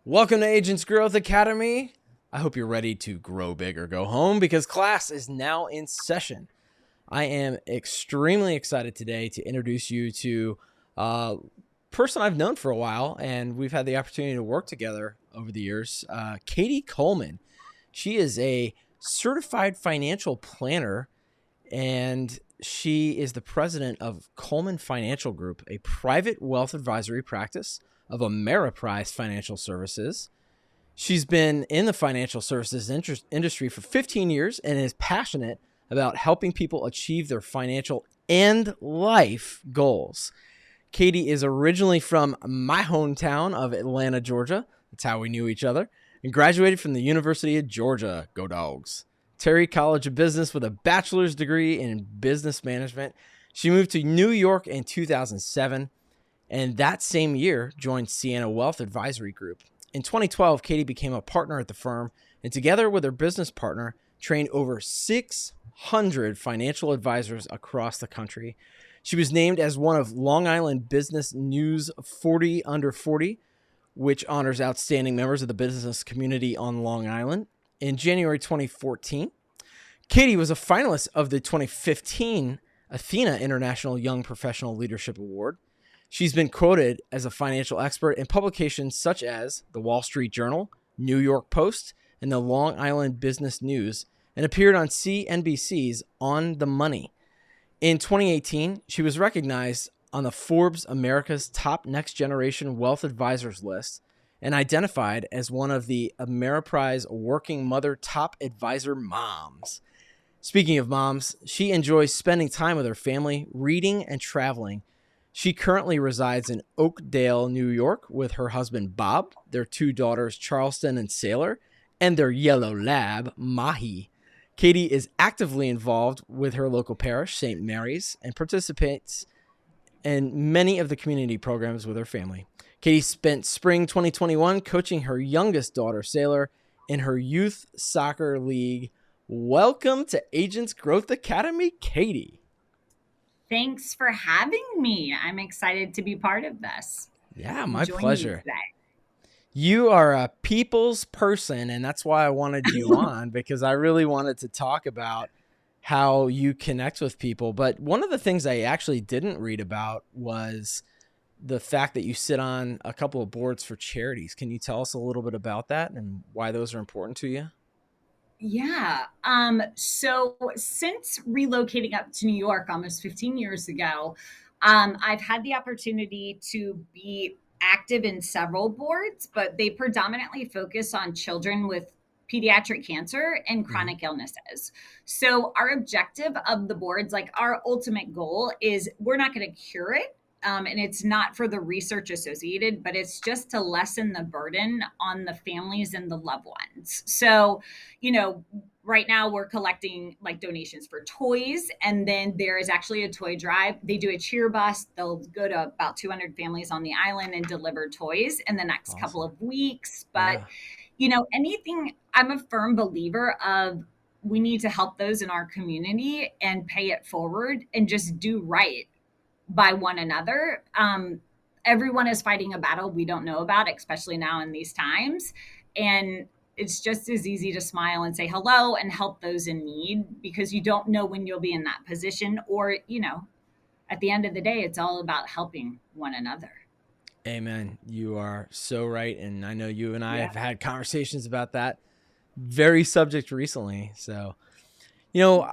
Welcome to Agents Growth Academy. I hope you're ready to grow big or go home because class is now in session. I am extremely excited today to introduce you to a person I've known for a while, and we've had the opportunity to work together over the years, Katie Coleman. She is a certified financial planner, and she is the president of Coleman Financial Group, a private wealth advisory practice of Ameriprise Financial Services. She's been in the financial services industry for 15 years and is passionate about helping people achieve their financial and life goals. Katie is originally from my hometown of Atlanta, Georgia. That's how we knew each other. And graduated from the University of Georgia. Go Dogs. Terry College of Business with a bachelor's degree in business management. She moved to New York in 2007. And that same year joined Sienna Wealth Advisory Group. In 2012, Katie became a partner at the firm, and together with her business partner, trained over 600 financial advisors across the country. She was named as one of Long Island Business News 40 Under 40, which honors outstanding members of the business community on Long Island. In January 2014, Katie was a finalist of the 2015 Athena International Young Professional Leadership Award. She's been quoted as a financial expert in publications such as the Wall Street Journal, New York Post, and the Long Island Business News, and appeared on CNBC's On the Money. In 2018, she was recognized on the Forbes America's Top Next Generation Wealth Advisors list and identified as one of the Ameriprise Working Mother Top Advisor Moms. Speaking of moms, she enjoys spending time with her family, reading, and traveling. She currently resides in Oakdale, New York, with her husband, Bob, their two daughters, Charleston and Sailor, and their yellow lab, Mahi. Katie is actively involved with her local parish, St. Mary's, and participates in many of the community programs with her family. Katie spent spring 2021 coaching her youngest daughter, Sailor, in her youth soccer league. Welcome to Agents Growth Academy, Katie. Thanks for having me. I'm excited to be part of this. Yeah, And my join you pleasure. today. You are a people's person, and that's why I wanted you on, because I really wanted to talk about how you connect with people. But one of the things I actually didn't read about was the fact that you sit on a couple of boards for charities. Can you tell us a little bit about that and why those are important to you? Yeah. So since relocating up to New York almost 15 years ago, I've had the opportunity to be active in several boards, but they predominantly focus on children with pediatric cancer and Mm-hmm. chronic illnesses. So our objective of the boards, like our ultimate goal is we're not going to cure it. And it's not for the research associated, but it's just to lessen the burden on the families and the loved ones. So, you know, right now we're collecting like donations for toys, and then there is actually a toy drive. They do a cheer bus. They'll go to about 200 families on the island and deliver toys in the next couple Awesome. of weeks. But Yeah. anything, I'm a firm believer of we need to help those in our community and pay it forward and just do right by one another. Everyone is fighting a battle we don't know about, especially now in these times. And it's just as easy to smile and say hello and help those in need, because you don't know when you'll be in that position. Or, at the end of the day, it's all about helping one another. Amen. You are so right. And I know you and I Yeah. have had conversations about that very subject recently. So, you know,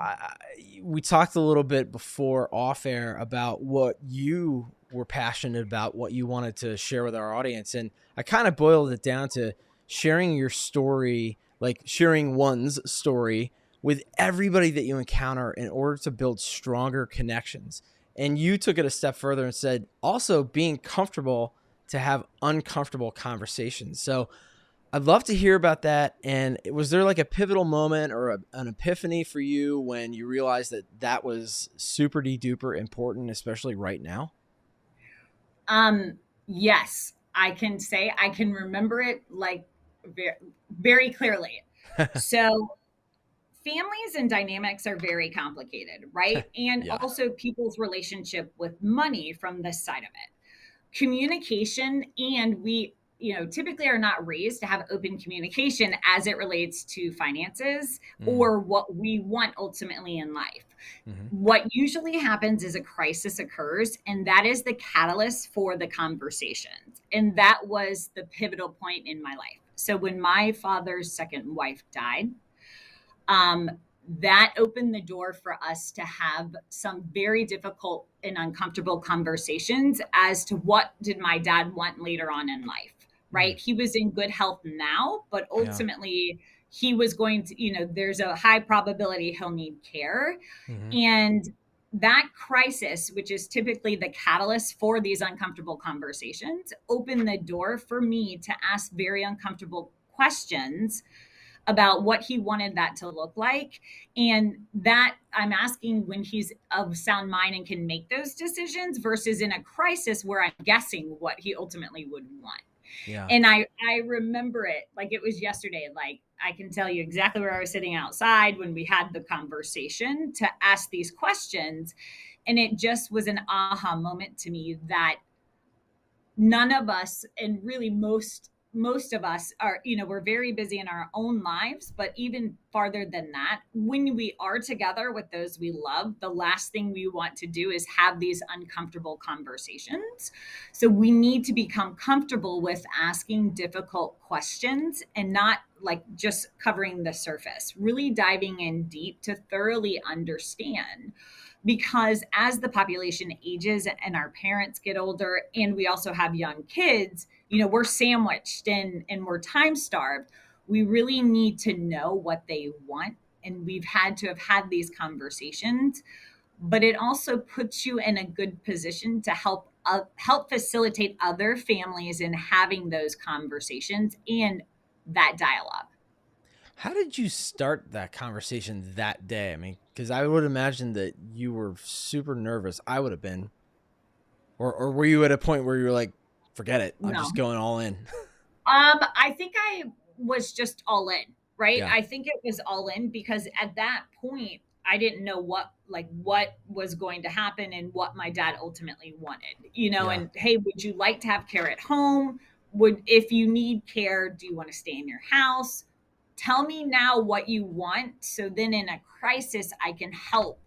we talked a little bit before off air about what you were passionate about, what you wanted to share with our audience. And I kind of boiled it down to sharing your story, like sharing one's story with everybody that you encounter in order to build stronger connections. And you took it a step further and said also being comfortable to have uncomfortable conversations. So, I'd love to hear about that. And was there like a pivotal moment or an epiphany for you when you realized that that was super duper important, especially right now? Yes, I can say I can remember it like very, very clearly. So families and dynamics are very complicated, right? And Yeah. also people's relationship with money from this side of it. Communication, and typically are not raised to have open communication as it relates to finances Mm. or what we want ultimately in life. Mm-hmm. What usually happens is a crisis occurs, and that is the catalyst for the conversations. And that was the pivotal point in my life. So when my father's second wife died, um, that opened the door for us to have some very difficult and uncomfortable conversations as to what did my dad want later on in life, right? He was in good health now, but Yeah. ultimately he was going to, there's a high probability he'll need care. Mm-hmm. And that crisis, which is typically the catalyst for these uncomfortable conversations, opened the door for me to ask very uncomfortable questions about what he wanted that to look like. And that I'm asking when he's of sound mind and can make those decisions versus in a crisis where I'm guessing what he ultimately would want. Yeah. And I remember it like it was yesterday. Like I can tell you exactly where I was sitting outside when we had the conversation to ask these questions. And it just was an aha moment to me that none of us, and really most of us are, we're very busy in our own lives, but even farther than that, when we are together with those we love, the last thing we want to do is have these uncomfortable conversations. So we need to become comfortable with asking difficult questions and not like just covering the surface, really diving in deep to thoroughly understand. Because as the population ages and our parents get older and we also have young kids, we're sandwiched and we're time starved. We really need to know what they want, and we've had to have had these conversations. But it also puts you in a good position to help facilitate other families in having those conversations and that dialogue. How did you start that conversation that day? I mean, because I would imagine that you were super nervous. I would have been. Or were you at a point where you were like, forget it, I'm just No. going all in? I think I was just all in, right? Yeah. I think it was all in because at that point I didn't know what was going to happen and what my dad ultimately wanted. Yeah. And hey, would you like to have care at home? Would If you need care, do you want to stay in your house? Tell me now what you want so then in a crisis I can help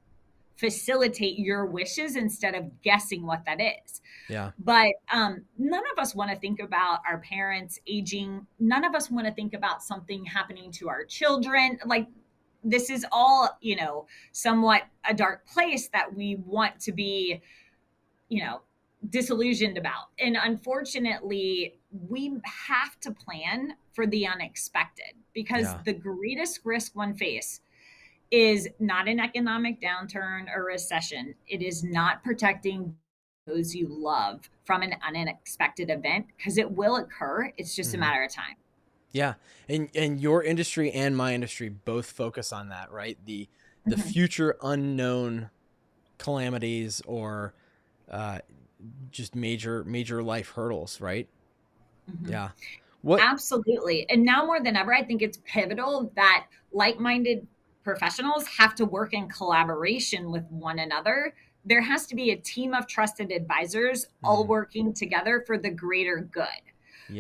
facilitate your wishes instead of guessing what that is. Yeah. But none of us want to think about our parents aging. None of us want to think about something happening to our children. Like, this is all, somewhat a dark place that we want to be, you know, disillusioned about. And unfortunately, we have to plan for the unexpected because Yeah. the greatest risk one face is not an economic downturn or recession. It is not protecting those you love from an unexpected event because it will occur. It's just a Mm-hmm. matter of time. Yeah. And your industry and my industry both focus on that, right? The Mhm. future unknown calamities or uh, just major life hurdles, right? Mhm. Yeah. What? Absolutely. And now more than ever, I think it's pivotal that like minded professionals have to work in collaboration with one another. There has to be a team of trusted advisors all Mm, working together for the greater good.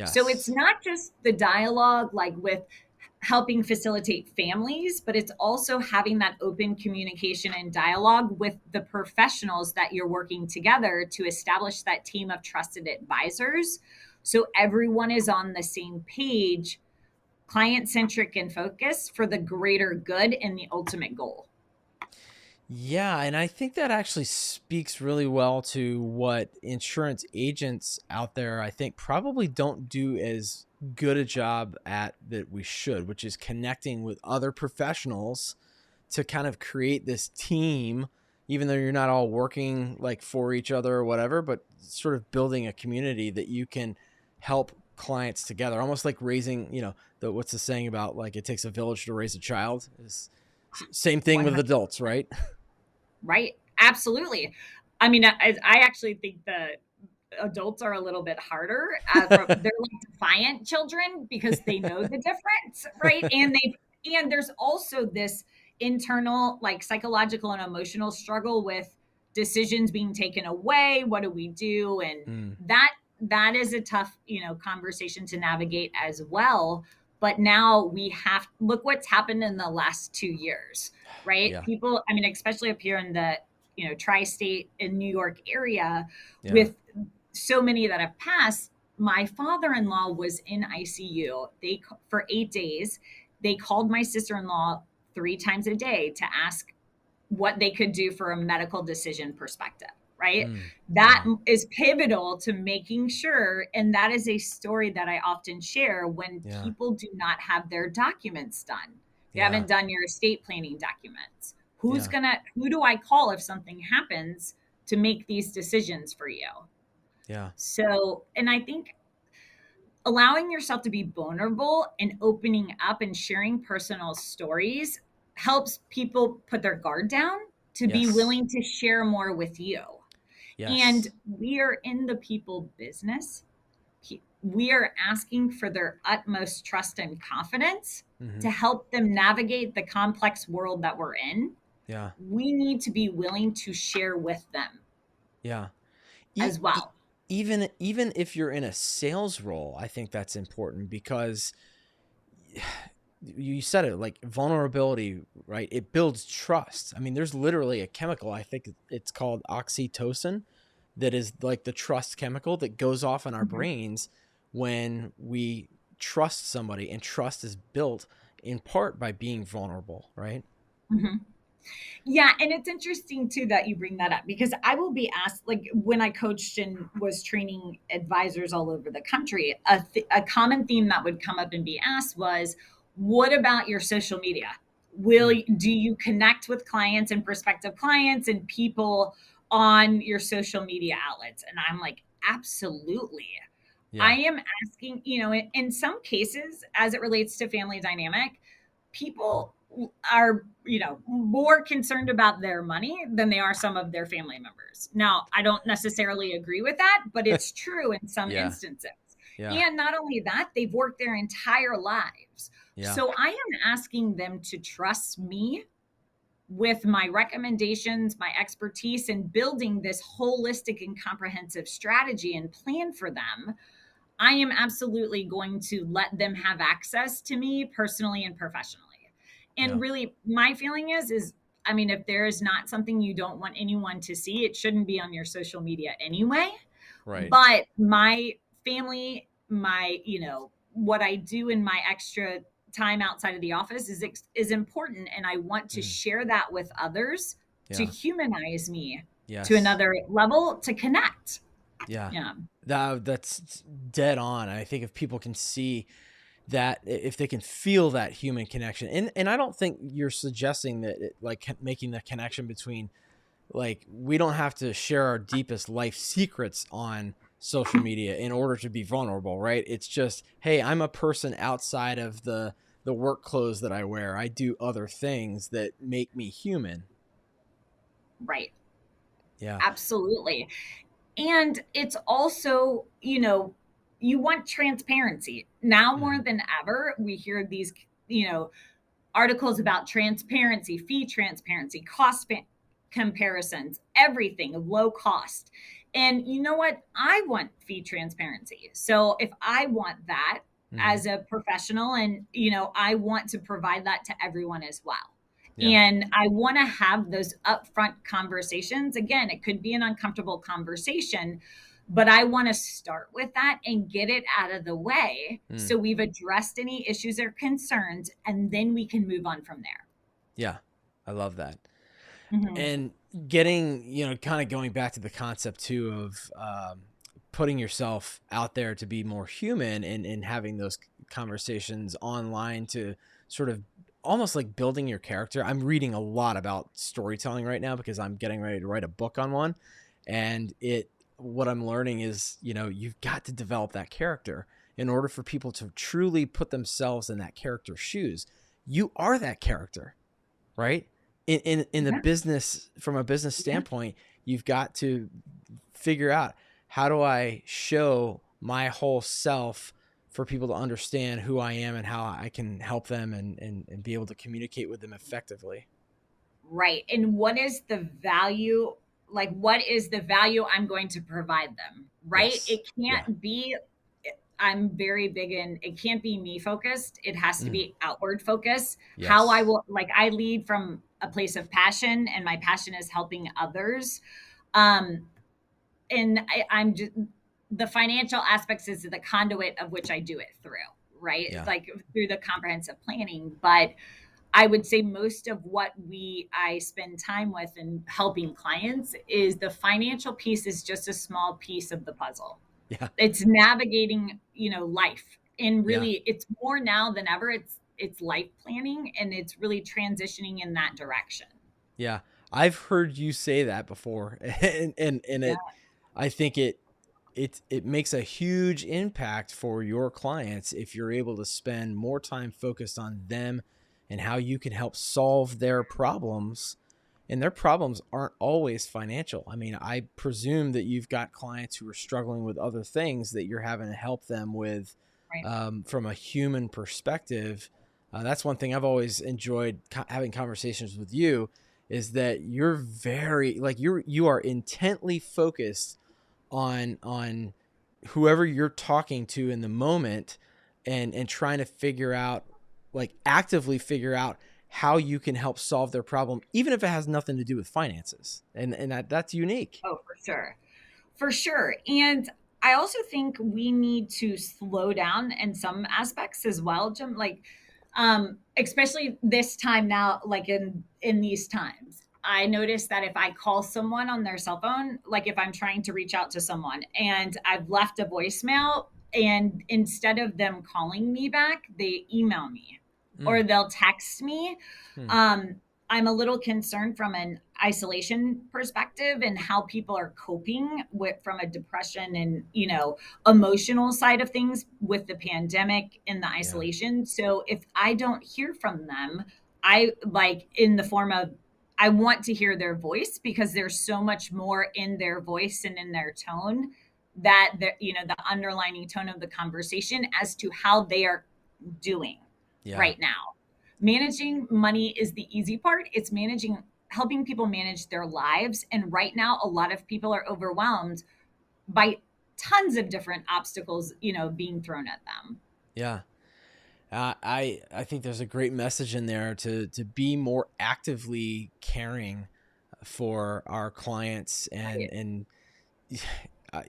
So it's yes. not just the dialogue, like with helping facilitate families, but it's also having that open communication and dialogue with the professionals that you're working together to establish that team of trusted advisors. So everyone is on the same page, client centric and focused for the greater good and the ultimate goal. Yeah, and I think that actually speaks really well to what insurance agents out there, I think, probably don't do as good a job at that we should, which is connecting with other professionals to kind of create this team, even though you're not all working like for each other or whatever, but sort of building a community that you can help clients together, almost like raising, what's the saying about like it takes a village to raise a child? Is same thing with 100. adults, right? Right. Absolutely. I mean, I actually think the adults are a little bit harder. They're like defiant children because they know the difference, right? And there's also this internal, like psychological and emotional struggle with decisions being taken away. What do we do? And Mm, that that is a tough, conversation to navigate as well. But now look what's happened in the last 2 years, right? Yeah. People, I mean, especially up here in the, tri-state in New York area, Yeah. with so many that have passed. My father-in-law was in ICU. For 8 days, they called my sister-in-law 3 times a day to ask what they could do for a medical decision perspective, right? Mm. That Wow. is pivotal to making sure. And that is a story that I often share when Yeah. people do not have their documents done. You Yeah. haven't done your estate planning documents. Yeah. Who do I call if something happens to make these decisions for you? Yeah. So, and I think allowing yourself to be vulnerable and opening up and sharing personal stories helps people put their guard down to be Yes. willing to share more with you. And Yes. we are in the people business. We are asking for their utmost trust and confidence Mm-hmm. to help them navigate the complex world that we're in. Yeah. We need to be willing to share with them Yeah. as well. Even if you're in a sales role, I think that's important because you said it, like vulnerability, right? It builds trust. I mean, there's literally a chemical, I think it's called oxytocin, that is like the trust chemical that goes off in our Mhm. brains when we trust somebody, and trust is built in part by being vulnerable, right? Mhm. Yeah, and it's interesting too that you bring that up because I will be asked, like when I coached and was training advisors all over the country, a common theme that would come up and be asked was, "What about your social media? Mm. Do you connect with clients and prospective clients and people on your social media outlets?" And I'm like, "Absolutely." I Yeah. am asking, in some cases, as it relates to family dynamic, people are, more concerned about their money than they are some of their family members. Now, I don't necessarily agree with that, but it's true in some Yeah. instances. Yeah. And not only that, they've worked their entire lives. Yeah. So I am asking them to trust me with my recommendations, my expertise in building this holistic and comprehensive strategy and plan for them. I am absolutely going to let them have access to me personally and professionally. Yeah. And really, my feeling is, I mean, if there is not something you don't want anyone to see, it shouldn't be on your social media anyway. Right. But my family, what I do in my extra time outside of the office is important, and I want to Mm. share that with others to Yeah. humanize me to Yes. another level to connect. Yeah. Yeah. That's dead on. I think if people can see that, if they can feel that human connection, and I don't think you're suggesting that making the connection between, like, we don't have to share our deepest life secrets on social media in order to be vulnerable, right? It's just, hey, I'm a person outside of the work clothes that I wear. I do other things that make me human. Right. Yeah. Absolutely. And it's also, you want transparency. Now Hmm. more than ever, we hear these, articles about transparency, fee transparency, comparisons, everything low cost. And you know what? I want fee transparency. So if I want that Hmm. as a professional, and, I want to provide that to everyone as well. Yeah. And I want to have those upfront conversations. Again, it could be an uncomfortable conversation, but I want to start with that and get it out of the way Mm. so we've addressed any issues or concerns, and then we can move on from there. Yeah. I love that. Mhm. And getting, kind of going back to the concept too of putting yourself out there to be more human, and having those conversations online to sort of almost like building your character. I'm reading a lot about storytelling right now because I'm getting ready to write a book on one. And what I'm learning is, you've got to develop that character in order for people to truly put themselves in that character's shoes. You are that character, right? In the Yeah. business, from a business Yeah. standpoint, you've got to figure out, how do I show my whole self for people to understand who I am and how I can help them, and be able to communicate with them effectively. Right. And what is the value like what is the value I'm going to provide them, right? Yes. It Yeah. can't be, I'm very big in, it can't be me focused. It has to Mm. be outward focus. How I Yes. will, like, I lead from a place of passion, and my passion is helping others. Um, and I'm just, the financial aspects is the conduit of which I do it through, right? Yeah. Like through the comprehensive planning. But I would say most of what I spend time with and helping clients is the financial piece is just a small piece of the puzzle. Yeah. It's navigating, life. And Yeah. really it's more now than ever. It's life planning, and it's really transitioning in that direction. Yeah. I've heard you say that before, and Yeah. I think it makes a huge impact for your clients if you're able to spend more time focused on them and how you can help solve their problems. And their problems aren't always financial. I mean, I presume that you've got clients who are struggling with other things that you're having to help them with, Right. from a human perspective. That's one thing I've always enjoyed having conversations with you, is that you're very, like, you are intently focused on whoever you're talking to in the moment, and trying to figure out, like, actively figure out how you can help solve their problem, even if it has nothing to do with finances. And that's unique. Oh, for sure. For sure. And I also think we need to slow down in some aspects as well, Jim. Like, especially this time now, like in these times. I notice that if I call someone on their cell phone, like if I'm trying to reach out to someone and I've left a voicemail, and instead of them calling me back, they email me Mm. or they'll text me. Hmm. Um, I'm a little concerned from an isolation perspective and how people are coping with from a depression and emotional side of things with the pandemic and the Yeah. isolation. So if I don't hear from them, I like in the form of, I want to hear their voice, because there's so much more in their voice and in their tone, that the underlining tone of the conversation as to how they are doing Yeah. right now. Managing money is the easy part. It's managing, helping people manage their lives. And right now, a lot of people are overwhelmed by tons of different obstacles, being thrown at them. Yeah. I think there's a great message in there to be more actively caring for our clients, Right. and uh,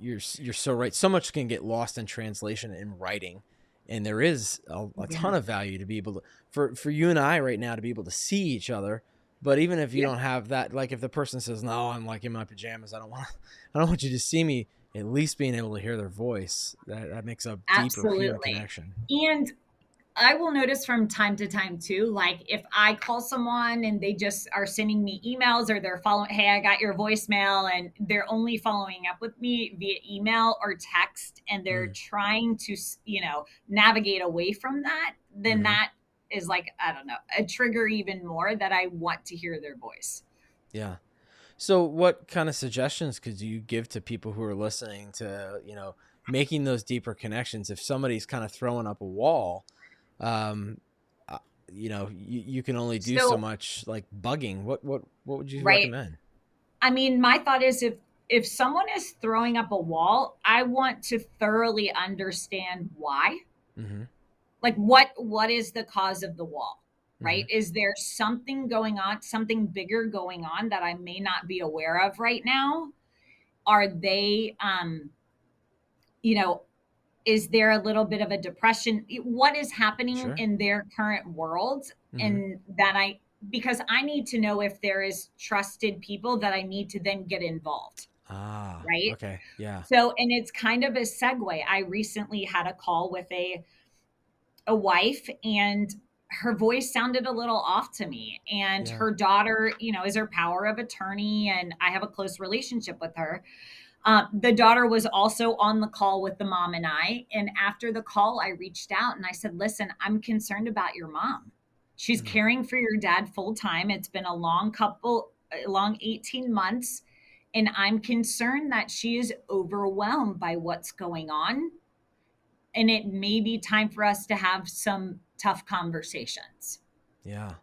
you're so right. So much can get lost in translation in writing, and there is a Yeah. ton of value to be able to, for you and I right now, to be able to see each other. But even if you Yeah. don't have that, like if the person says, "No, I'm like in my pajamas. I don't want you to see me." At least being able to hear their voice, that makes a deeper human Absolutely. connection. And I will notice from time to time too, like if I call someone and they just are sending me emails, or they're following, hey, I got your voicemail, and they're only following up with me via email or text, and they're Mm. trying to, navigate away from that, then Mm-hmm. that is like, I don't know, a trigger even more that I want to hear their voice. Yeah. So, what kind of suggestions could you give to people who are listening to, making those deeper connections? If somebody's kind of throwing up a wall, um, uh, you can only do so So, much, like bugging. What would you right. recommend? I mean, my thought is, if someone is throwing up a wall, I want to thoroughly understand why. Mm-hmm. Like what is the cause of the wall, Mm-hmm. right? Is there something going on, something bigger going on that I may not be aware of right now? Are they you know is there a little bit of a depression? What is happening Sure. in their current world? Mm-hmm. And that I, because I need to know if there is trusted people that I need to then get involved, Ah. right? Okay. Yeah. So, and it's kind of a segue. I recently had a call with a wife, and her voice sounded a little off to me, and Yeah. her daughter, is her power of attorney, and I have a close relationship with her. The daughter was also on the call with the mom and I, and after the call I reached out and I said, listen, I'm concerned about your mom. She's Mm. caring for your dad full time. It's been a long 18 months, and I'm concerned that she is overwhelmed by what's going on, and it may be time for us to have some tough conversations. Yeah.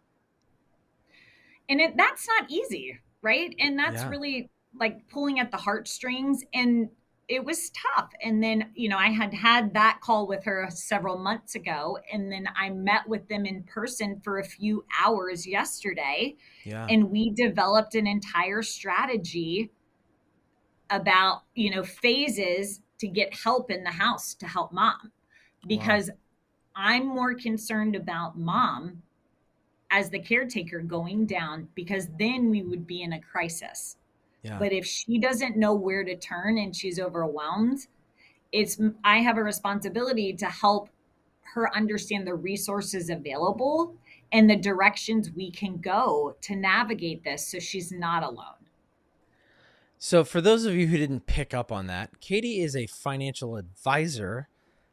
And that's not easy. right? And that's Yeah. really like pulling at the heartstrings. And it was tough. And then, I had that call with her several months ago. And then I met with them in person for a few hours yesterday. Yeah. And we developed an entire strategy about, phases to get help in the house to help mom. Wow. Because I'm more concerned about mom as the caretaker going down, because then we would be in a crisis. Yeah. But if she doesn't know where to turn and she's overwhelmed, I have a responsibility to help her understand the resources available and the directions we can go to navigate this so she's not alone. So for those of you who didn't pick up on that, Katie is a financial advisor,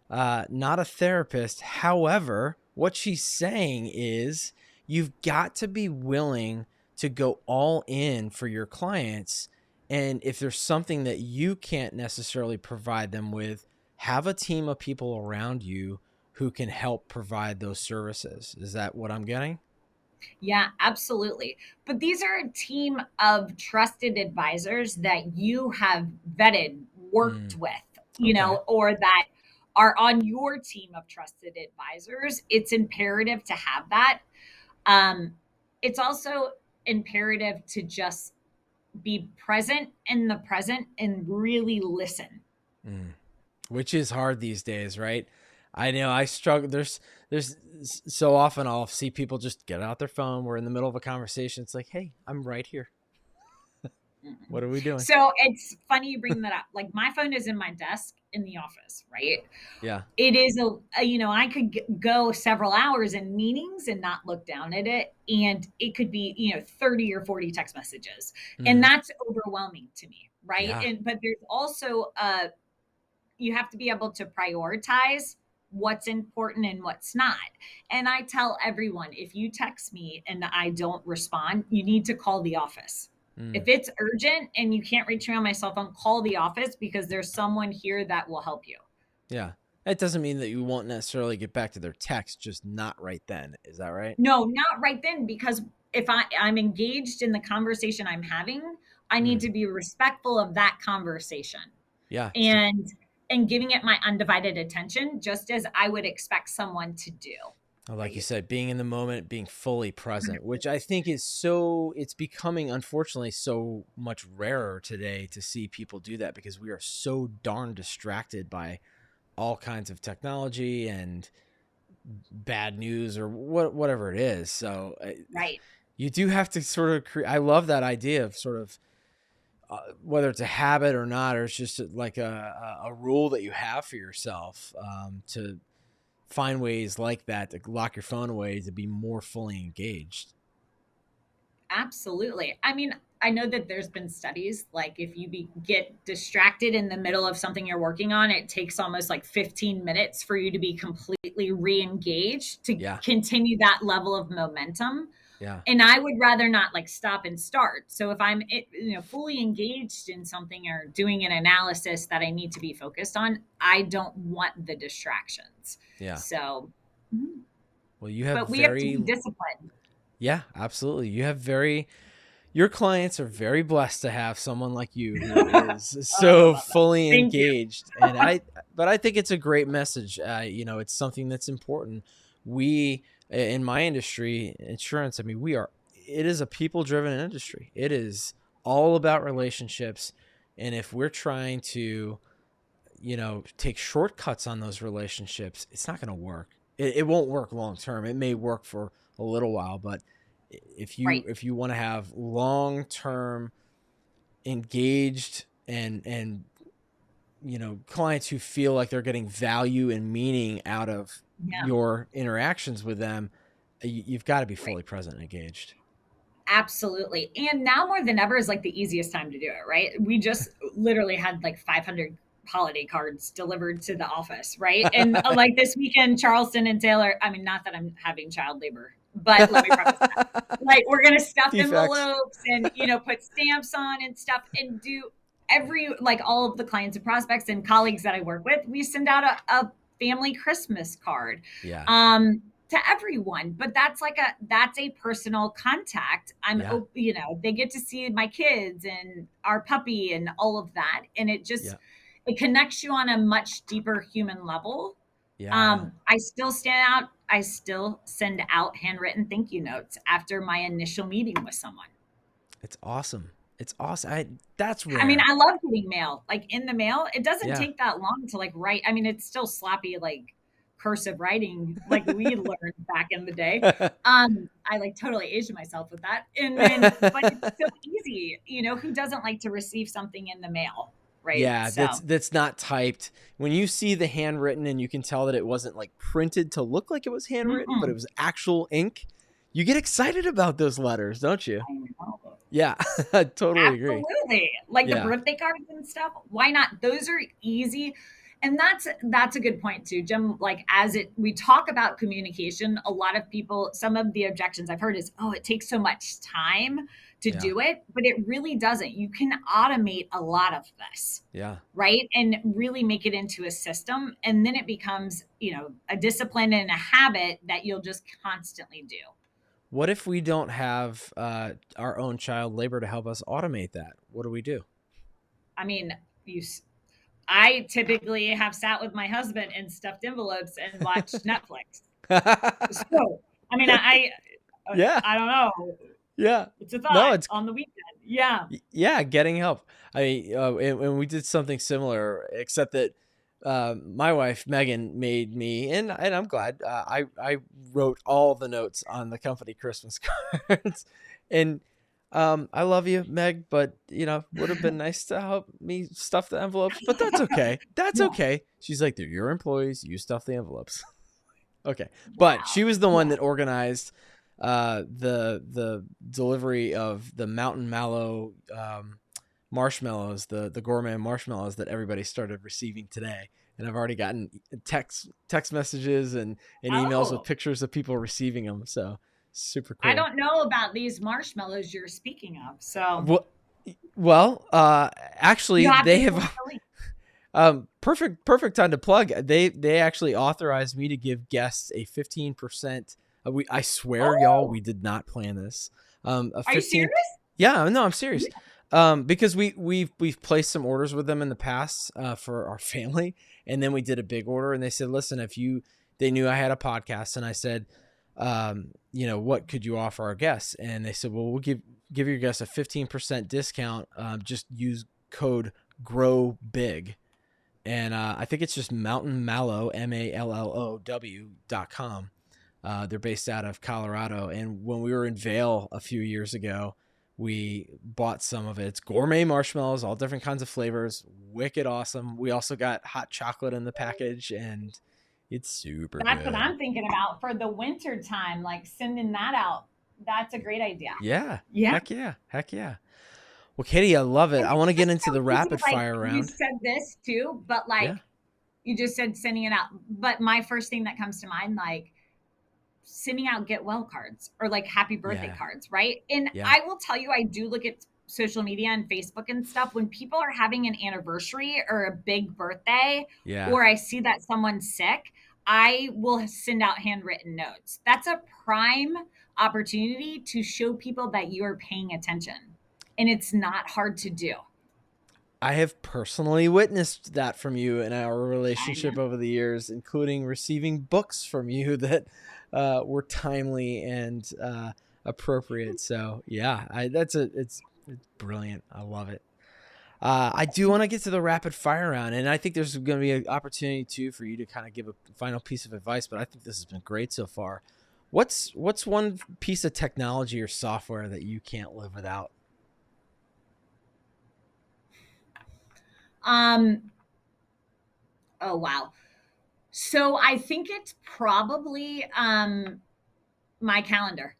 not a therapist. However, what she's saying is you've got to be willing to go all in for your clients. And if there's something that you can't necessarily provide them with, have a team of people around you who can help provide those services. Is that what I'm getting? Yeah, absolutely. But these are a team of trusted advisors that you have vetted, worked Mm, with, okay. or that are on your team of trusted advisors. It's imperative to have that. Um, it's also imperative to just be present in the present and really listen. Mm. Which is hard these days, right? I know I struggle. There's so often I'll see people just get out their phone. We're in the middle of a conversation. It's like, hey, I'm right here. What are we doing? So it's funny you bring that up. Like my phone is in my desk in the office, right? Yeah. It is I could go several hours in meetings and not look down at it. And it could be, 30 or 40 text messages. And Mm-hmm. that's overwhelming to me. Right. Yeah. But there's also, you have to be able to prioritize what's important and what's not. And I tell everyone, if you text me and I don't respond, you need to call the office. If Mm. it's urgent and you can't reach me on my cell phone, call the office because there's someone here that will help you. Yeah. It doesn't mean that you won't necessarily get back to their text, just not right then. Is that right? No, not right then, because if I'm engaged in the conversation I'm having, I need Mm. to be respectful of that conversation Yeah. and giving it my undivided attention, just as I would expect someone to do. Like you Right. said, being in the moment, being fully present, which I think it's becoming, unfortunately, so much rarer today to see people do that because we are so darn distracted by all kinds of technology and bad news or whatever it is. So Right. you do have to sort of create. I love that idea of sort of whether it's a habit or not, or it's just like a rule that you have for yourself to find ways like that to lock your phone away to be more fully engaged. Absolutely. I mean, I know that there's been studies like if you get distracted in the middle of something you're working on, it takes almost like 15 minutes for you to be completely re-engaged to Yeah. continue that level of momentum. Yeah. And I would rather not like stop and start. So if I'm fully engaged in something or doing an analysis that I need to be focused on, I don't want the distractions. Yeah. So, Well, you have but we have to very, be disciplined. yeah, absolutely. You have very, your clients are very blessed to have someone like you who is Oh, I so love that. fully Thank you. engaged. But I think it's a great message. It's something that's important. We, in my industry, insurance, I mean, it is a people driven industry. It is all about relationships. And if we're trying to, take shortcuts on those relationships, it's not going to work. It won't work long term. It may work for a little while, but Right. if you want to have long term engaged and clients who feel like they're getting value and meaning out of Yeah. your interactions with them, you've got to be Right. fully present and engaged. Absolutely. And now more than ever is like the easiest time to do it, right? We just literally had like 500 holiday cards delivered to the office, right? And like this weekend, Charleston and Taylor, I mean, not that I'm having child labor, but let me preface that. Like we're going to stuff Defects. envelopes and, put stamps on and stuff and do like all of the clients and prospects and colleagues that I work with, we send out a family Christmas card. Yeah. to everyone, but that's a personal contact. Yeah. They get to see my kids and our puppy and all of that, and Yeah. it connects you on a much deeper human level. Yeah. I still send out handwritten thank you notes after my initial meeting with someone. It's awesome. It's awesome. That's I mean, rare. I love getting mail. Like in the mail, it doesn't Yeah. take that long to like write. I mean, it's still sloppy, like cursive writing, like we learned back in the day. I like totally aged myself with that. And then, but it's so easy. Who doesn't like to receive something in the mail, right? Yeah, So, that's not typed. When you see the handwritten and you can tell that it wasn't like printed to look like it was handwritten, but it mm-mm, was actual ink, you get excited about those letters, don't you? I know. Yeah, I totally agree. Absolutely. Like the Yeah. birthday cards and stuff. Why not? Those are easy. And that's a good point too, Jim. Like we talk about communication, a lot of people, some of the objections I've heard is, oh, it takes so much time to Yeah. do it, but it really doesn't. You can automate a lot of this, Yeah. right? And really make it into a system. And then it becomes, a discipline and a habit that you'll just constantly do. What if we don't have our own child labor to help us automate that? What do we do? I mean, I typically have sat with my husband in stuffed envelopes and watched Netflix. So, I mean, Yeah. I don't know. Yeah. It's a No, thought it's on the weekend. Yeah. yeah, getting help. And we did something similar, except that my wife Megan made me, and I'm glad. I wrote all the notes on the company Christmas cards, and I love you, Meg, but would have been nice to help me stuff the envelopes, but that's okay. That's Yeah. okay. She's like, they're your employees. You stuff the envelopes. Okay, but Wow. she was the one Yeah. that organized the delivery of the Mountain Mallow marshmallows, the gourmet marshmallows that everybody started receiving today. And I've already gotten text messages and emails with Oh, pictures of people receiving them. So super I cool. don't know about these marshmallows you're speaking of. So Well, well, you actually, have to they send me have the link. perfect time to plug. They actually authorized me to give guests a 15%. I swear, y'all, Oh, we did not plan this. A are you 15. serious? Yeah, no, I'm serious. Because we've placed some orders with them in the past for our family, and then we did a big order, and they said, listen, they knew I had a podcast, and I said, what could you offer our guests? And they said, well, we'll give your guests a 15% discount. Just use code GROW BIG. And I think it's just Mountain Mallow, MALLOW.com. They're based out of Colorado. And when we were in Vail a few years ago, we bought some of it. It's gourmet marshmallows, all different kinds of flavors. Wicked awesome. We also got hot chocolate in the package, and it's super That's what good. I'm thinking about for the winter time, like sending that out. That's a great idea. Yeah. Yeah. Heck yeah. Heck yeah. Well, Katie, I love it. And I it's want to get just into so the easy. rapid Like fire you round. said this too, but Yeah. like you just said sending it out. But my first thing that comes to mind, like sending out get well cards or like happy birthday Yeah. cards, right? And Yeah. I will tell you, I do look at social media and Facebook and stuff when people are having an anniversary or a big birthday, Yeah. or I see that someone's sick, I will send out handwritten notes. That's a prime opportunity to show people that you are paying attention. And it's not hard to do. I have personally witnessed that from you in our I relationship know. over the years, including receiving books from you that were timely and appropriate. So yeah, it's brilliant. I love it. I do want to get to the rapid fire round, and I think there's going to be an opportunity too for you to kind of give a final piece of advice. But I think this has been great so far. What's one piece of technology or software that you can't live without? Um, oh wow. So I think it's probably my calendar.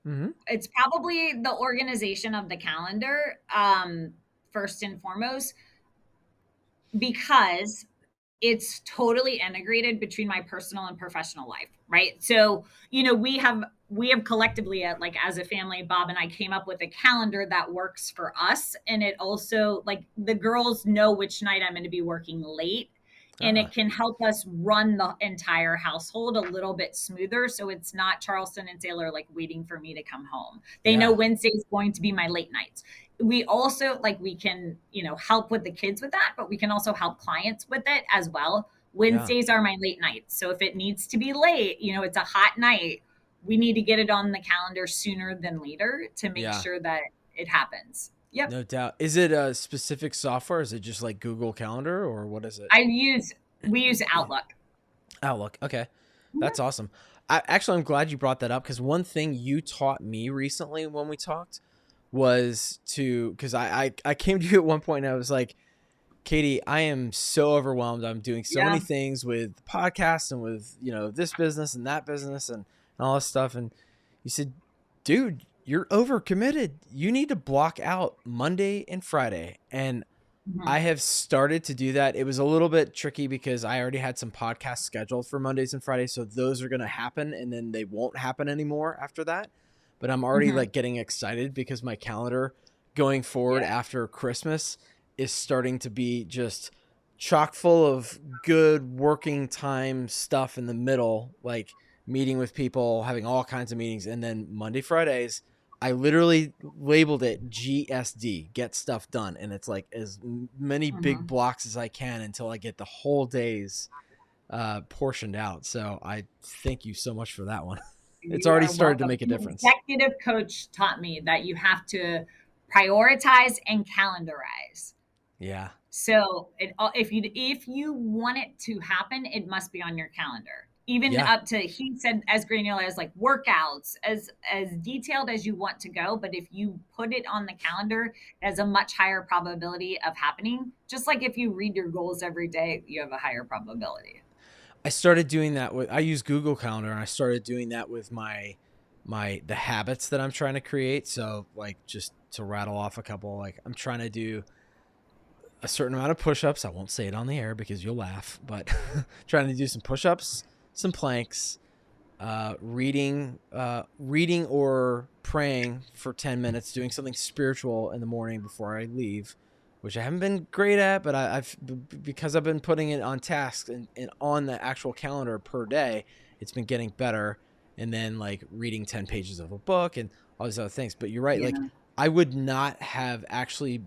Mm-hmm. It's probably the organization of the calendar, first and foremost, because it's totally integrated between my personal and professional life, right? So, we have collectively like as a family, Bob and I came up with a calendar that works for us, and it also like the girls know which night I'm going to be working late and Ah, it can help us run the entire household a little bit smoother. So it's not Charleston and Sailor like waiting for me to come home. They know yeah, Wednesday is going to be my late nights. We also like we can, help with the kids with that, but we can also help clients with it as well. yeah, Wednesdays are my late nights. So if it needs to be late, it's a hot night, we need to get it on the calendar sooner than later to make yeah. sure that it happens. Yep. No doubt. Is it a specific software? Is it just like Google Calendar or what is it? We use Outlook. Outlook. Okay. That's Yep. awesome. I'm glad you brought that up because one thing you taught me recently when we talked was because I came to you at one point and I was like, Katie, I am so overwhelmed. I'm doing so many Yeah. things with the podcast and with, this business and that business and all this stuff. And you said, dude, you're overcommitted. You need to block out Monday and Friday. And Mhm. I have started to do that. It was a little bit tricky because I already had some podcasts scheduled for Mondays and Fridays. So those are going to happen and then they won't happen anymore after that. But I'm already Mhm. like getting excited because my calendar going forward Yeah. after Christmas is starting to be just chock full of good working time stuff in the middle, like meeting with people, having all kinds of meetings. And then Monday, Fridays, I literally labeled it GSD, get stuff done. And it's like as many big Mhm. blocks as I can until I get the whole days portioned out. So I thank you so much for that one. It's You already are started to welcome. make a An difference. executive coach taught me that you have to prioritize and calendarize. Yeah. So if you want it to happen, it must be on your calendar. Even Yeah. up to he said as granular as like workouts, as detailed as you want to go. But if you put it on the calendar, it has a much higher probability of happening. Just like if you read your goals every day, you have a higher probability. I started doing that I use Google Calendar and I started doing that with the habits that I'm trying to create. So like just to rattle off a couple, like I'm trying to do a certain amount of push-ups. I won't say it on the air because you'll laugh, but trying to do some push-ups, some planks, reading or praying for 10 minutes, doing something spiritual in the morning before I leave, which I haven't been great at, but because I've been putting it on tasks and on the actual calendar per day, it's been getting better. And then like reading 10 pages of a book and all these other things. But you're right. Like Yeah. I would not have actually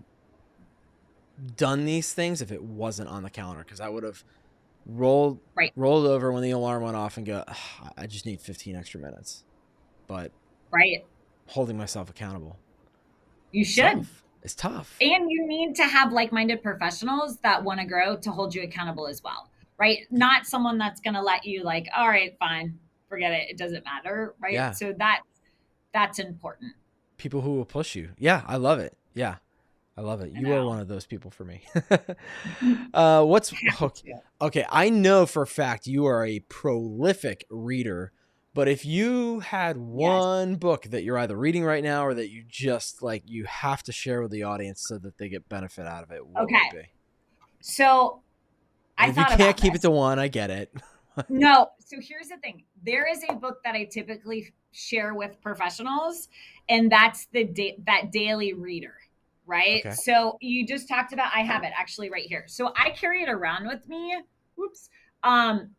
done these things if it wasn't on the calendar because I would have rolled Right. rolled over when the alarm went off and go, I just need 15 extra minutes. But Right. holding myself accountable, You it's should. tough. It's tough. And you need to have like-minded professionals that want to grow to hold you accountable as well, right? Not someone that's going to let you like, all right, fine, forget it, it doesn't matter, right? Yeah. So that's important. People who will push you. Yeah, I love it. Yeah, I love it. I You are know. one of those people for me. What's Happy okay, to. okay? I know for a fact you are a prolific reader, but if you had Yes. one book that you're either reading right now or that you just like you have to share with the audience so that they get benefit out of it, what would it Okay. be? So And I if you thought can't about keep it this. to one, I get it. No. So here's the thing. There is a book that I typically share with professionals, and that's that daily reader, right? Okay. So you just talked about I have it actually right here. So I carry it around with me. Whoops.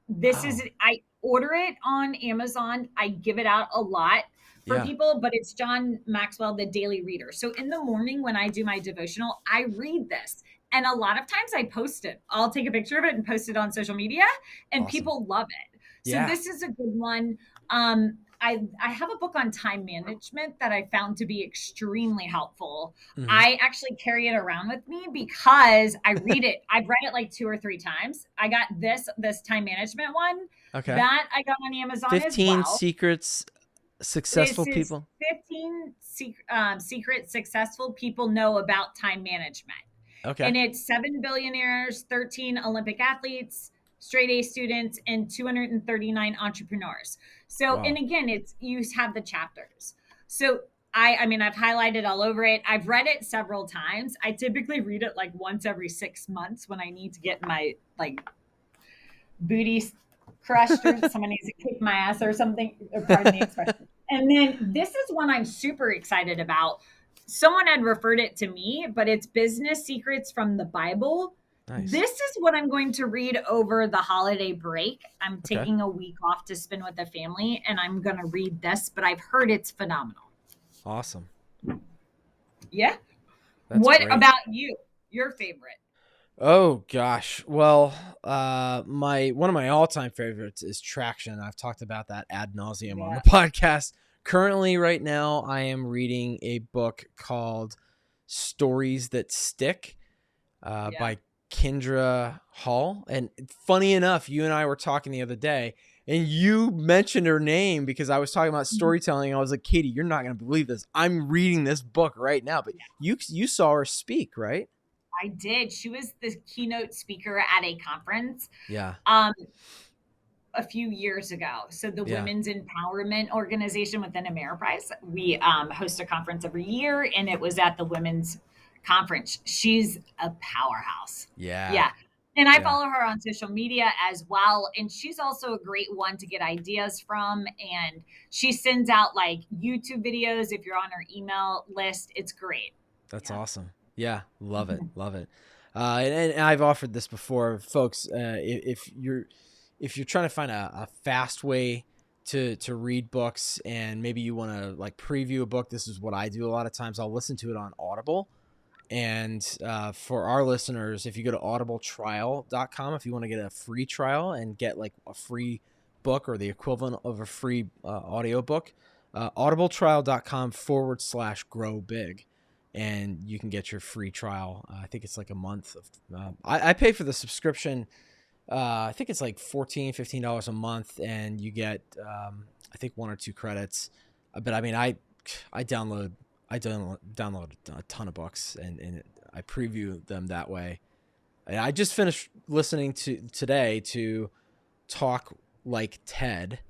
This is Oh, I order it on Amazon. I give it out a lot for yeah. people, but it's John Maxwell, the Daily Reader. So in the morning when I do my devotional, I read this. And a lot of times I post it. I'll take a picture of it and post it on social media, and Awesome. people love it. So Yeah. this is a good one. I have a book on time management that I found to be extremely helpful. Hmm. I actually carry it around with me because I read it. I've read it like 2 or 3 times. I got this time management one Okay. that I got on Amazon as 15 well. secrets This successful is people. 15 secret successful people know about time management. Okay. And it's 7 billionaires, 13 Olympic athletes, straight A students, and 239 entrepreneurs. So, and Wow. again, it's you have the chapters. So I mean, I've highlighted all over it. I've read it several times. I typically read it like once every 6 months when I need to get my like booty crushed or someone needs to kick my ass or something. Pardon the expression. And then this is one I'm super excited about. Someone had referred it to me, but it's Business Secrets from the Bible Nice. This is what I'm going to read over the holiday break. I'm Okay. taking a week off to spend with the family, and I'm going to read this, but I've heard it's phenomenal. Awesome. Yeah. That's What great. about you? Your favorite? Oh gosh. Well, my one of my all-time favorites is Traction. I've talked about that ad nauseum on Yeah. the podcast. Currently, right now, I am reading a book called Stories That Stick Yeah. by Kindra Hall. And funny enough, you and I were talking the other day, and you mentioned her name because I was talking about storytelling. I was like, Katie, you're not going to believe this. I'm reading this book right now. But you saw her speak, right? I did. She was the keynote speaker at a conference Yeah. um, a few years ago. So the Yeah. Women's Empowerment Organization within Ameriprise, we host a conference every year, and it was at the Women's Conference. She's a powerhouse. Yeah. Yeah. And I Yeah. follow her on social media as well. And she's also a great one to get ideas from. And she sends out like YouTube videos if you're on her email list. It's great. That's Yeah. awesome. Yeah. Love it. Love it. And I've offered this before, folks. If you're trying to find a fast way to read books, and maybe you want to like preview a book, this is what I do a lot of times. I'll listen to it on Audible. And for our listeners, if you go to audibletrial.com, if you want to get a free trial and get like a free book or the equivalent of a free audio book, audibletrial.com/grow big. And you can get your free trial. I think it's like a month of, I pay for the subscription. I think it's like $14-15 a month, and you get, I think 1 or 2 credits. But I mean, I download a ton of books, and I preview them that way. And I just finished listening today to Talk Like Ted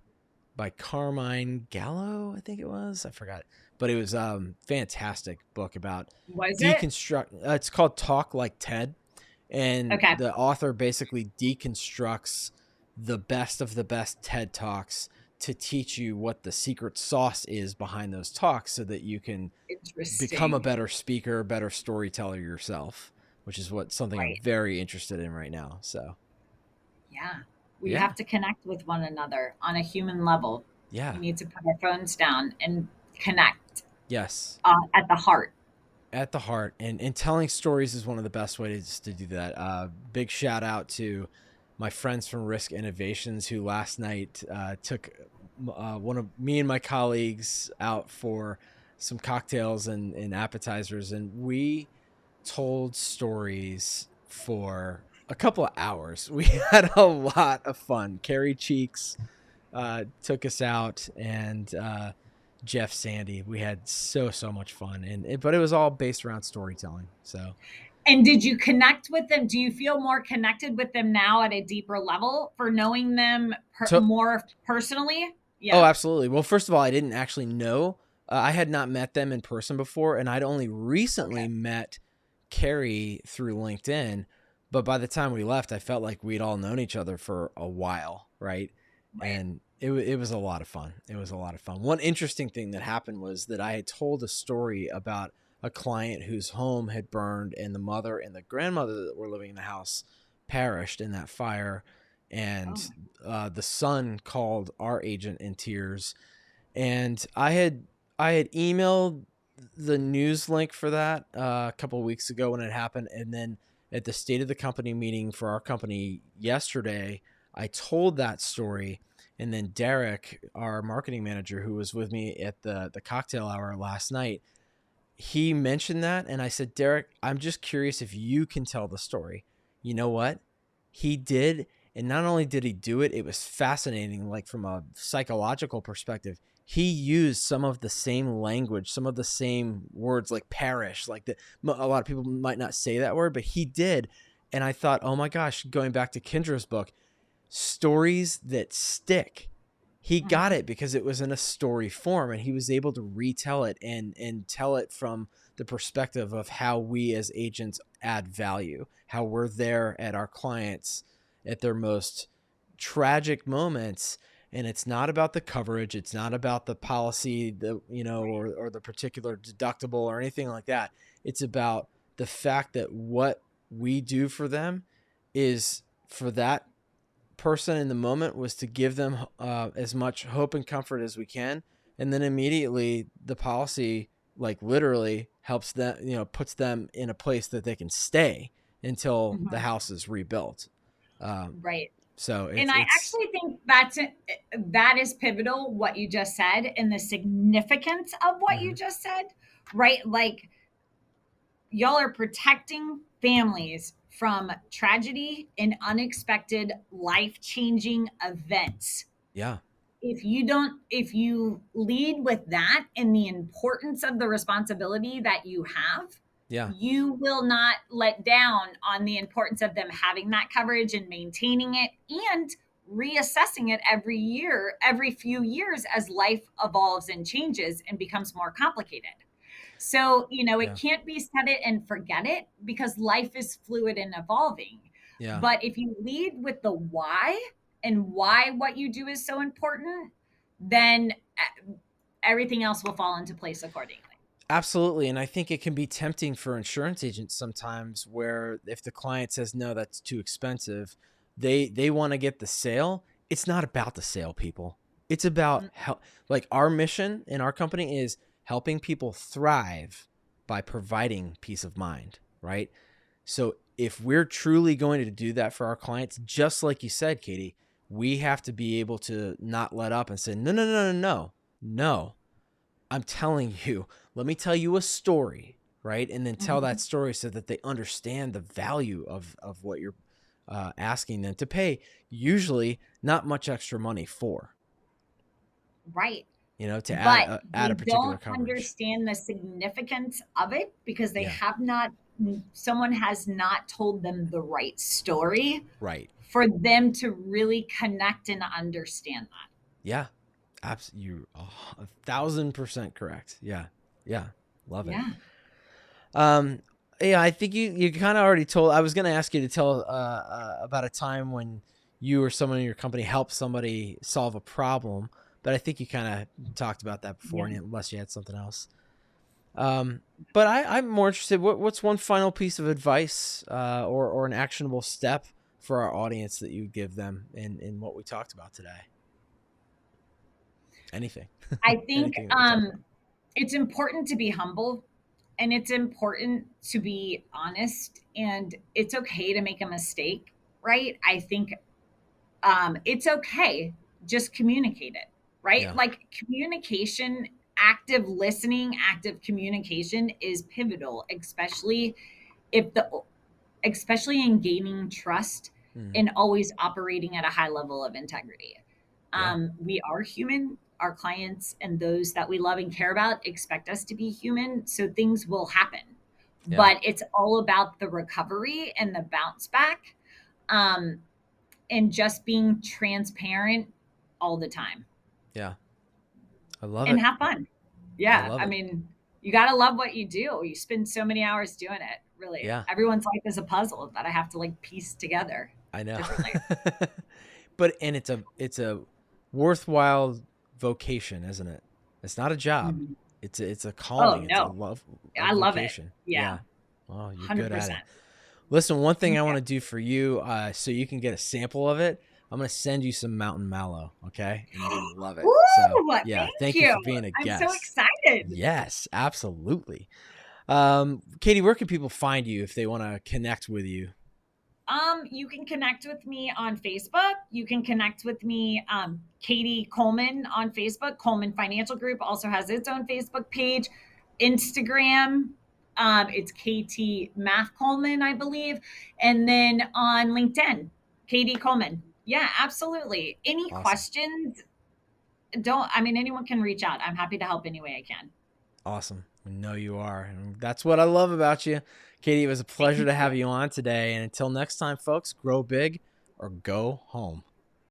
by Carmine Gallo, I think it was. I forgot. But it was fantastic book about deconstruct. It's called Talk Like Ted. And Okay. the author basically deconstructs the best of the best TED Talks to teach you what the secret sauce is behind those talks so that you can become a better speaker, better storyteller yourself, which is something I'm very interested in right now. So, yeah, we have to connect with one another on a human level. Yeah. We need to put our phones down and connect. Yes. At the heart. At the heart. And telling stories is one of the best ways to do that. Big shout out to my friends from Risk Innovations who last night took one of me and my colleagues out for some cocktails and appetizers, and we told stories for a couple of hours. We had a lot of fun. Carrie Cheeks took us out, and Jeff Sandy. We had so much fun, but it was all based around storytelling. So. And did you connect with them? Do you feel more connected with them now at a deeper level for knowing them more personally? Yeah. Oh, absolutely. Well, first of all, I didn't actually know. I had not met them in person before, and I'd only recently met Carrie through LinkedIn. But by the time we left, I felt like we'd all known each other for a while, right? And it was a lot of fun. It was a lot of fun. One interesting thing that happened was that I had told a story about a client whose home had burned, and the mother and the grandmother that were living in the house perished in that fire. And the son called our agent in tears. And I had emailed the news link for that a couple of weeks ago when it happened. And then at the state of the company meeting for our company yesterday, I told that story. And then Derek, our marketing manager, who was with me at the cocktail hour last night, he mentioned that. And I said, Derek, I'm just curious if you can tell the story. You know what? He did. And not only did he do it, it was fascinating. Like from a psychological perspective, he used some of the same language, some of the same words like perish, like a lot of people might not say that word, but he did. And I thought, oh my gosh, going back to Kindra's book, stories that stick. He got it because it was in a story form, and he was able to retell it and tell it from the perspective of how we as agents add value, how we're there at our clients at their most tragic moments. And it's not about the coverage. It's not about the policy, or the particular deductible or anything like that. It's about the fact that what we do for them is for that person in the moment was to give them as much hope and comfort as we can. And then immediately the policy, like literally helps them, puts them in a place that they can stay until the house is rebuilt. Right. So And I actually think that is pivotal, what you just said, and the significance of what you just said, right? Like, y'all are protecting families from tragedy and unexpected life-changing events. Yeah. If you lead with that and the importance of the responsibility that you have, Yeah. you will not let down on the importance of them having that coverage and maintaining it and reassessing it every few years as life evolves and changes and becomes more complicated. So, it Yeah. can't be set it and forget it because life is fluid and evolving. Yeah. But if you lead with the why and why what you do is so important, then everything else will fall into place accordingly. Absolutely. And I think it can be tempting for insurance agents sometimes where if the client says, no, that's too expensive, they want to get the sale. It's not about the sale, people. It's about how, like, our mission in our company is helping people thrive by providing peace of mind, right? So if we're truly going to do that for our clients, just like you said, Katie, we have to be able to not let up and say, no, no, no, no, no, no. I'm telling you, let me tell you a story, right? And then tell that story so that they understand the value of what you're asking them to pay, usually not much extra money for. Right. To But add they a particular don't coverage. understand the significance of it because they Yeah. have not, someone has not told them the right story Right. for them to really connect and understand that. Yeah. You're 1,000% correct. Yeah. Yeah. Love it. Yeah, I think you kind of already told. I was going to ask you to tell about a time when you or someone in your company helped somebody solve a problem, but I think you kind of talked about that before, Yeah. unless you had something else. But I'm more interested. What's one final piece of advice or an actionable step for our audience that you give them in what we talked about today? Anything. I think Anything that we talked about. it's important to be humble and it's important to be honest and it's okay to make a mistake, right? I think it's okay. Just communicate it, right? Yeah. Like communication, active listening, active communication is pivotal, if the especially in gaining trust and always operating at a high level of integrity. Yeah. We are human. Our clients and those that we love and care about expect us to be human. So things will happen. Yeah. But it's all about the recovery and the bounce back and just being transparent all the time. Yeah. I love And it. have fun. I Yeah. love I it. mean, you got to love what you do. You spend so many hours doing it, really. Yeah. Everyone's life is a puzzle that I have to like piece together I know. differently. But it's a worthwhile vocation, isn't it? It's not a job. Mhm. It's a Oh, calling. It's no. a I love it. vocation. Yeah. Yeah. Oh, you're good at it. 100%. Listen, one thing I Thank want you. to do for you, so you can get a sample of it, I'm going to send you some mountain mallow. Okay. And you're going to love it. So Ooh, yeah, thank thank you you. for being a I'm so guest. excited. Yes, absolutely. Katie, where can people find you if they want to connect with you? You can connect with me on Facebook. You can connect with me, Katie Coleman on Facebook. Coleman Financial Group also has its own Facebook page. Instagram, it's KT Math Coleman, I believe. And then on LinkedIn, Katie Coleman. Yeah, absolutely. Any Awesome. questions? Anyone can reach out. I'm happy to help any way I can. Awesome. I know you are. And that's what I love about you. Katie, it was a pleasure Thank to have you. you on today. And until next time, folks, grow big or go home.